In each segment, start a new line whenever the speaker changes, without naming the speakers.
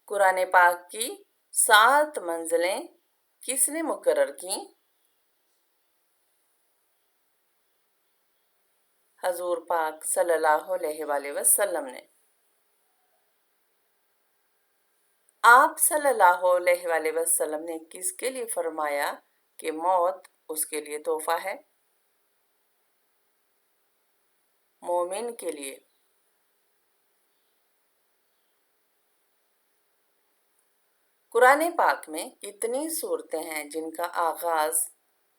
قرآن پاک کی 7 منزلیں کس نے مقرر کی؟ حضور پاک صلی اللہ علیہ وآلہ وسلم نے۔ آپ صلی اللہ علیہ وآلہ وسلم نے کس کے لیے فرمایا کہ موت اس کے لیے تحفہ ہے؟ مومن کے لیے۔ قرآن پاک میں کتنی صورتیں ہیں جن کا آغاز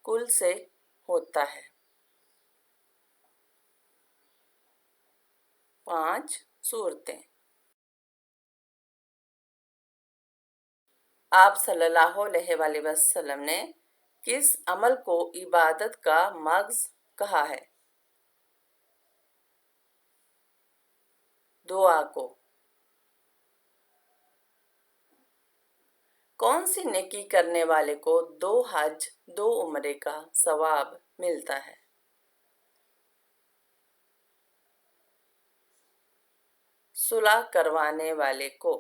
کل سے ہوتا ہے؟ 5 صورتیں۔ آپ صلی اللہ علیہ وآلہ وسلم نے کس عمل کو عبادت کا مغز کہا ہے؟ دعا کو۔ کون سی نیکی کرنے والے کو 2 حج 2 عمرے کا ثواب ملتا ہے؟ صلح کروانے والے کو۔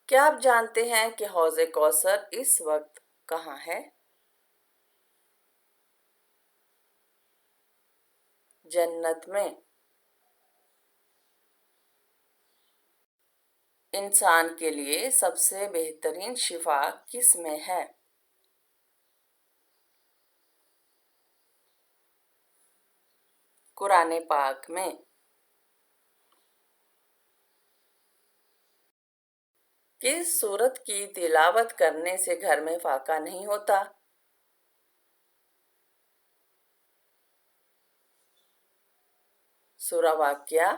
کیا آپ جانتے ہیں کہ حوض کوثر اس وقت کہاں ہے؟ جنت میں۔ انسان کے لیے سب سے بہترین شفا کس میں ہے؟ قرآن پاک میں۔ کس سورت کی تلاوت کرنے سے گھر میں فاقہ نہیں ہوتا؟ سورہ واقعہ۔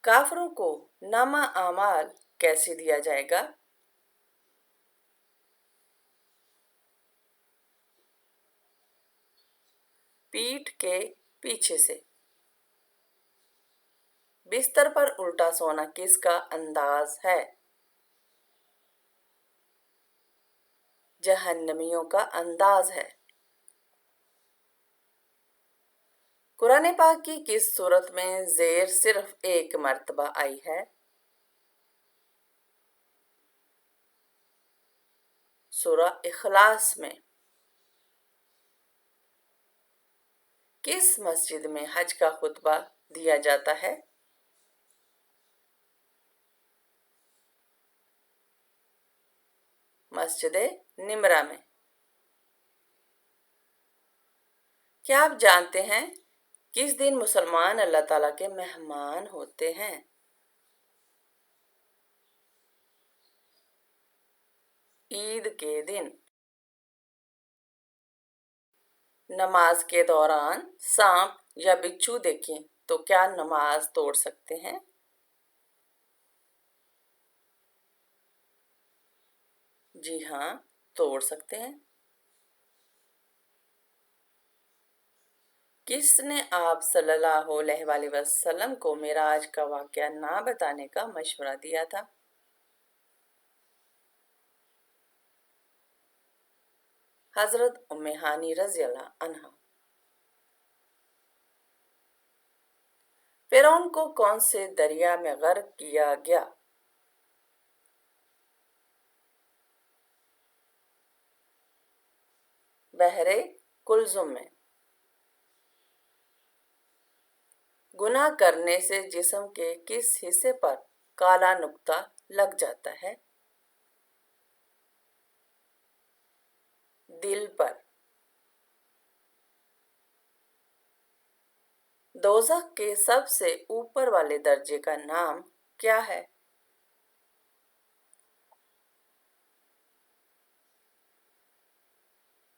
کافروں کو نامہ اعمال کیسے دیا جائے گا؟ پیٹھ کے پیچھے سے۔ بستر پر الٹا سونا کس کا انداز ہے؟ جہنمیوں کا انداز ہے۔ قرآن پاک کی کس سورت میں زیر صرف 1 مرتبہ آئی ہے؟ سورہ اخلاص میں۔ کس مسجد میں حج کا خطبہ دیا جاتا ہے؟ مسجد نمرہ میں۔ کیا آپ جانتے ہیں کس دن مسلمان اللہ تعالیٰ کے مہمان ہوتے ہیں؟ عید کے دن۔ نماز کے دوران سانپ یا بچھو دیکھیں تو کیا نماز توڑ سکتے ہیں؟ جی ہاں، توڑ سکتے ہیں۔ کس نے آپ صلی اللہ علیہ وآلہ وسلم کو معراج کا واقعہ نہ بتانے کا مشورہ دیا تھا؟ حضرت ام ہانی رضی اللہ عنہا۔ فرعون کو کون سے دریا میں غرق کیا گیا؟ بحر کلثم میں۔ گناہ کرنے سے جسم کے کس حصے پر کالا نقطہ لگ جاتا ہے؟ دل پر۔ دوزخ کے سب سے اوپر والے درجے کا نام کیا ہے؟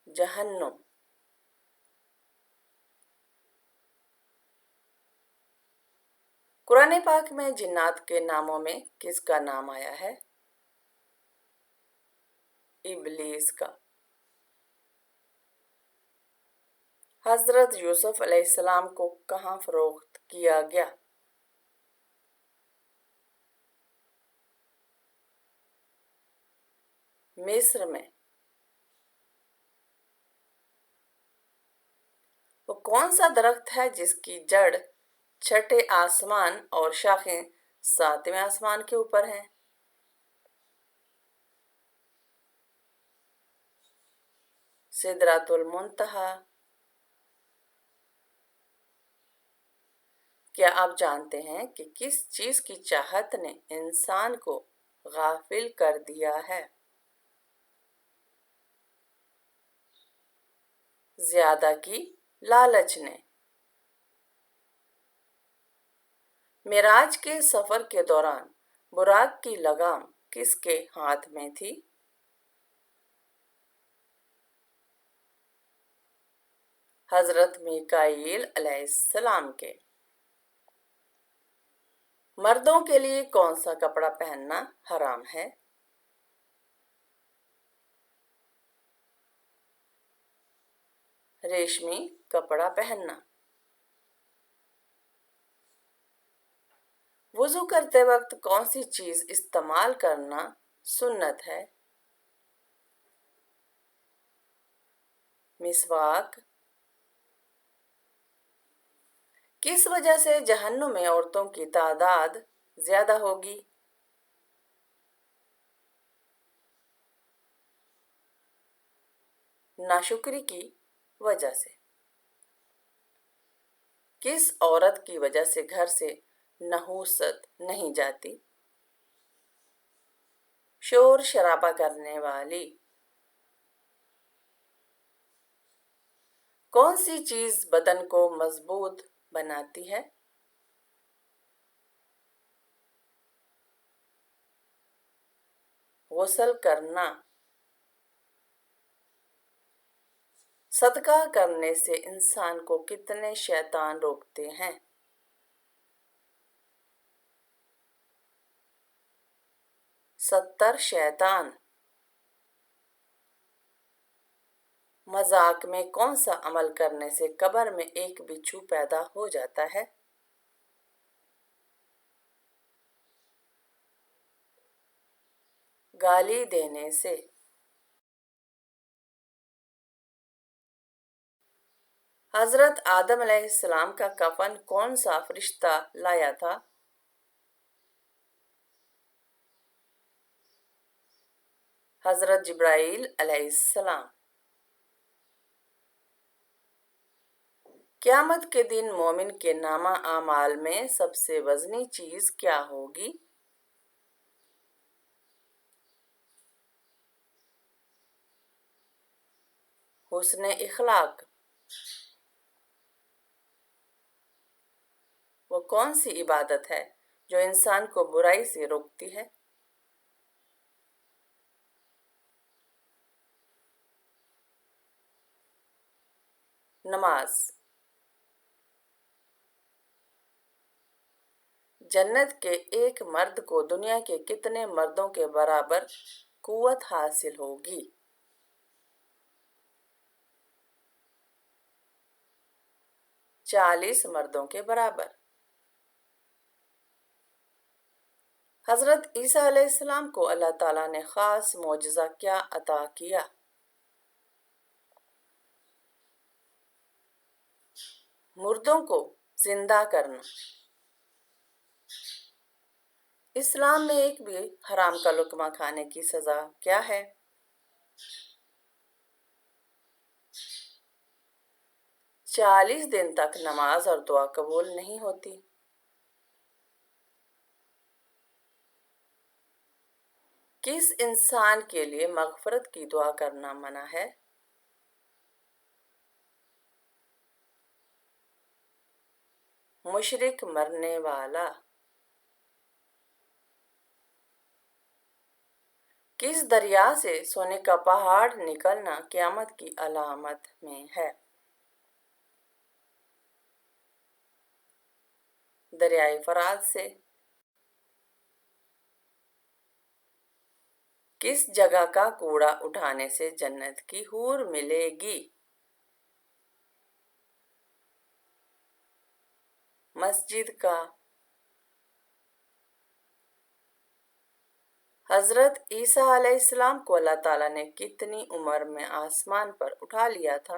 جہنم۔ قرآن پاک میں جنات کے ناموں میں کس کا نام آیا ہے؟ ابلیس کا۔ حضرت یوسف علیہ السلام کو کہاں فروخت کیا گیا؟ مصر میں۔ وہ کون سا درخت ہے جس کی جڑ چھٹے آسمان اور شاخیں ساتویں آسمان کے اوپر ہیں؟ سدرۃ المنتہا۔ کیا آپ جانتے ہیں کہ کس چیز کی چاہت نے انسان کو غافل کر دیا ہے؟ زیادہ کی لالچ نے۔ معراج کے سفر کے دوران براق کی لگام کس کے ہاتھ میں تھی؟ حضرت میکائیل علیہ السلام کے۔ مردوں کے لیے کون سا کپڑا پہننا حرام ہے؟ ریشمی کپڑا پہننا۔ وضو کرتے وقت کون سی چیز استعمال کرنا سنت ہے؟ مسواک۔ کس وجہ سے جہنم میں عورتوں کی تعداد زیادہ ہوگی؟ ناشکری کی وجہ سے۔ کس عورت کی وجہ سے گھر سے نحوست نہیں جاتی؟ شور شرابہ کرنے والی۔ کون سی چیز بدن کو مضبوط بناتی ہے؟ غسل کرنا۔ صدقہ کرنے سے انسان کو کتنے شیطان روکتے ہیں؟ 70 شیطان۔ مذاق میں کون سا عمل کرنے سے قبر میں ایک بچھو پیدا ہو جاتا ہے؟ گالی دینے سے۔ حضرت آدم علیہ السلام کا کفن کون سا فرشتہ لایا تھا؟ حضرت جبرائیل علیہ السلام۔ قیامت کے دن مومن کے نامہ اعمال میں سب سے وزنی چیز کیا ہوگی؟ حسن اخلاق۔ وہ کون سی عبادت ہے جو انسان کو برائی سے روکتی ہے؟ نماز۔ جنت کے ایک مرد کو دنیا کے کتنے مردوں کے برابر قوت حاصل ہوگی؟ 40 مردوں کے برابر۔ حضرت عیسیٰ علیہ السلام کو اللہ تعالیٰ نے خاص معجزہ کیا عطا کیا؟ مردوں کو زندہ کرنا۔ اسلام میں ایک بھی حرام کا لقمہ کھانے کی سزا کیا ہے؟ 40 دن تک نماز اور دعا قبول نہیں ہوتی۔ کس انسان کے لیے مغفرت کی دعا کرنا منع ہے؟ مشرک مرنے والا۔ کس دریا سے سونے کا پہاڑ نکلنا قیامت کی علامت میں ہے؟ دریائے فرات سے۔ کس جگہ کا کوڑا اٹھانے سے جنت کی حور ملے گی؟ مسجد کا۔ حضرت عیسیٰ علیہ السلام کو اللہ تعالیٰ نے کتنی عمر میں آسمان پر اٹھا لیا تھا؟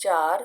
4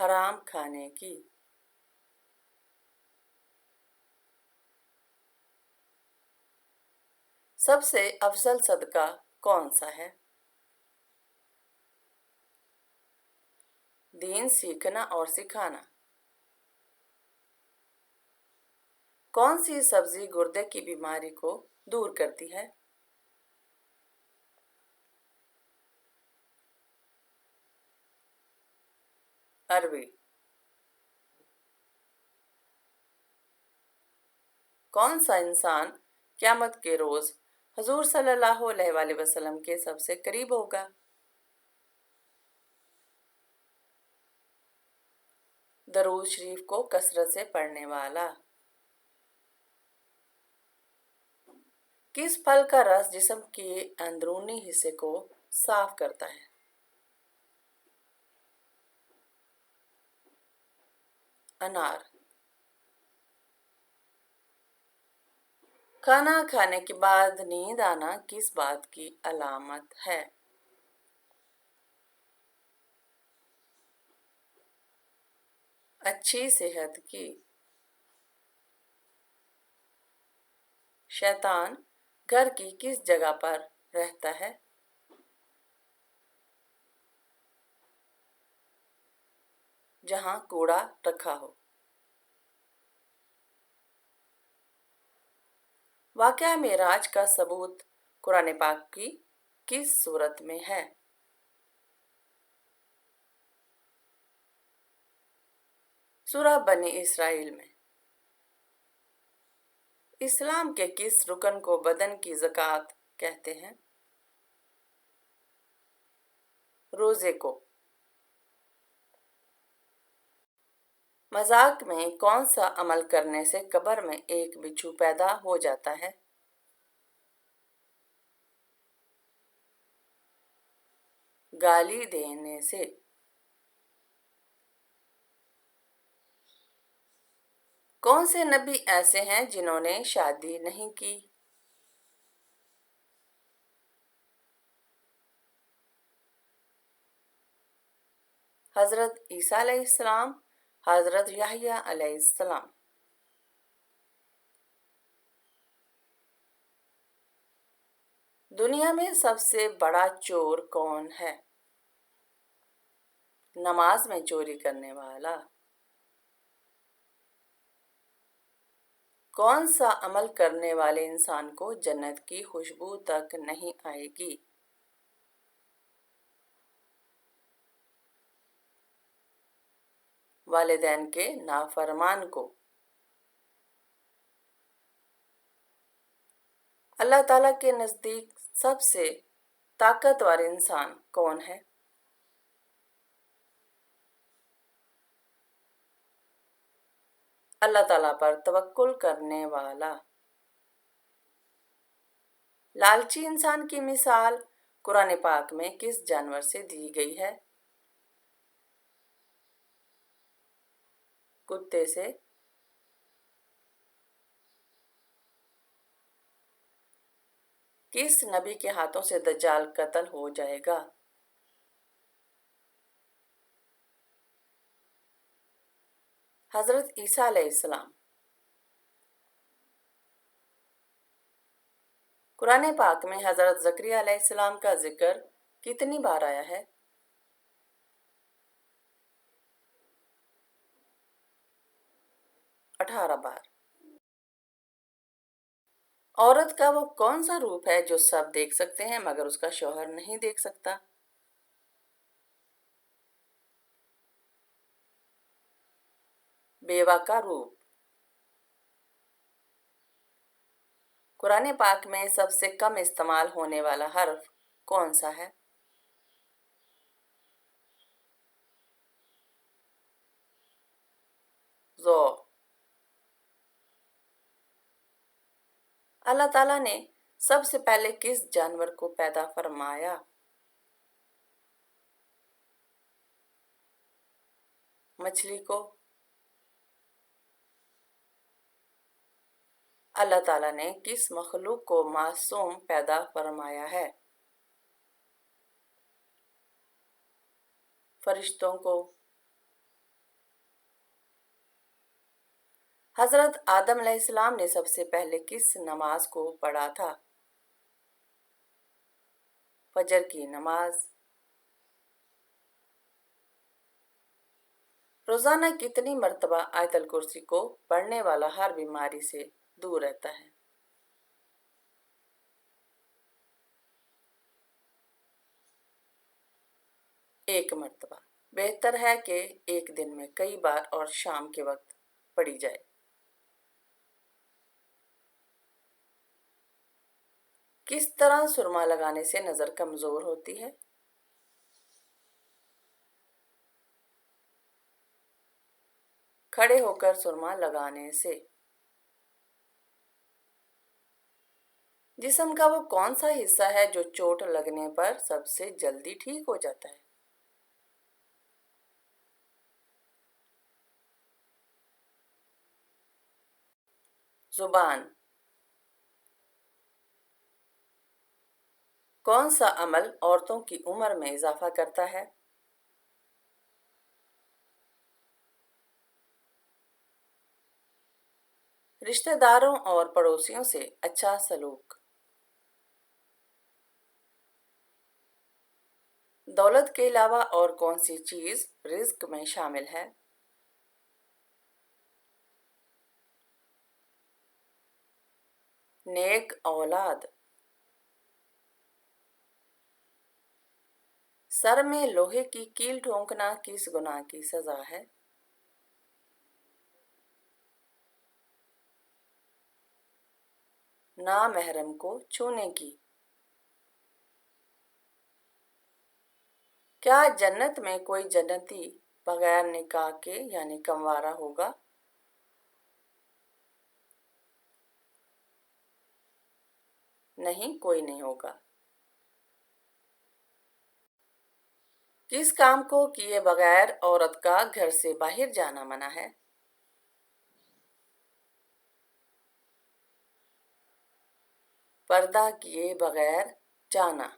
حرام کھانے کی۔ سب سے افضل صدقہ کون سا ہے؟ دین سیکھنا اور سکھانا۔ کون سی سبزی گردے کی بیماری کو دور کرتی ہے؟ اروی۔ کون سا انسان قیامت کے روز حضور صلی اللہ علیہ وآلہ وسلم کے سب سے قریب ہوگا؟ درود شریف کو کثرت سے پڑھنے والا۔ کس پھل کا رس جسم کے اندرونی حصے کو صاف کرتا ہے؟ انار۔ کھانا کھانے کے بعد نیند آنا کس بات کی علامت ہے؟ اچھی صحت کی۔ شیطان گھر کی کس جگہ پر رہتا ہے؟ جہاں کوڑا رکھا ہو۔ واقعہ معراج کا ثبوت قرآن پاک کی کس سورت میں ہے؟ سورہ بنی اسرائیل میں۔ اسلام کے کس رکن کو بدن کی زکوٰۃ کہتے ہیں؟ روزے کو۔ مذاق میں کون سا عمل کرنے سے قبر میں ایک بچھو پیدا ہو جاتا ہے؟ گالی دینے سے۔ کون سے نبی ایسے ہیں جنہوں نے شادی نہیں کی؟ حضرت عیسیٰ علیہ السلام، حضرت یحییٰ علیہ السلام۔ دنیا میں سب سے بڑا چور کون ہے؟ نماز میں چوری کرنے والا۔ کون سا عمل کرنے والے انسان کو جنت کی خوشبو تک نہیں آئے گی؟ والدین کے نافرمان کو۔ اللہ تعالیٰ کے نزدیک سب سے طاقتور انسان کون ہے؟ اللہ تعالیٰ پر توکل کرنے والا۔ لالچی انسان کی مثال قرآن پاک میں کس جانور سے دی گئی ہے؟ کتے سے۔ کس نبی کے ہاتھوں سے دجال قتل ہو جائے گا؟ حضرت عیسیٰ علیہ السلام۔ قرآن پاک میں حضرت زکریا علیہ السلام کا ذکر کتنی بار آیا ہے؟ 18 بار۔ عورت کا وہ کون سا روپ ہے جو سب دیکھ سکتے ہیں مگر اس کا شوہر نہیں دیکھ سکتا؟ بیوہ کا روپ۔ قرآن پاک میں سب سے کم استعمال ہونے والا حرف کون سا ہے؟ ذو۔ اللہ تعالیٰ نے سب سے پہلے کس جانور کو پیدا فرمایا؟ مچھلی کو۔ اللہ تعالیٰ نے کس مخلوق کو معصوم پیدا فرمایا ہے؟ فرشتوں کو۔ حضرت آدم علیہ السلام نے سب سے پہلے کس نماز کو پڑھا تھا؟ فجر کی نماز۔ روزانہ کتنی مرتبہ آیت الکرسی کو پڑھنے والا ہر بیماری سے دور رہتا ہے؟ 1 مرتبہ۔ بہتر ہے کہ ایک دن میں کئی بار اور شام کے وقت پڑھی جائے۔ کس طرح سرما لگانے سے نظر کمزور ہوتی ہے؟ کھڑے ہو کر سرما لگانے سے۔ جسم کا وہ کون سا حصہ ہے جو چوٹ لگنے پر سب سے جلدی ٹھیک ہو جاتا ہے؟ زبان۔ کون سا عمل عورتوں کی عمر میں اضافہ کرتا ہے؟ رشتہ داروں اور پڑوسیوں سے اچھا سلوک۔ دولت کے علاوہ اور کون سی چیز رزق میں شامل ہے؟ نیک اولاد۔ سر میں لوہے کی کیل ٹھونکنا کس گناہ کی سزا ہے؟ نامحرم کو چھونے کی۔ کیا جنت میں کوئی جنتی بغیر نکاح کے یعنی کنوارا ہوگا؟ نہیں، کوئی نہیں ہوگا۔ کس کام کو کیے بغیر عورت کا گھر سے باہر جانا منع ہے؟ پردہ کیے بغیر جانا۔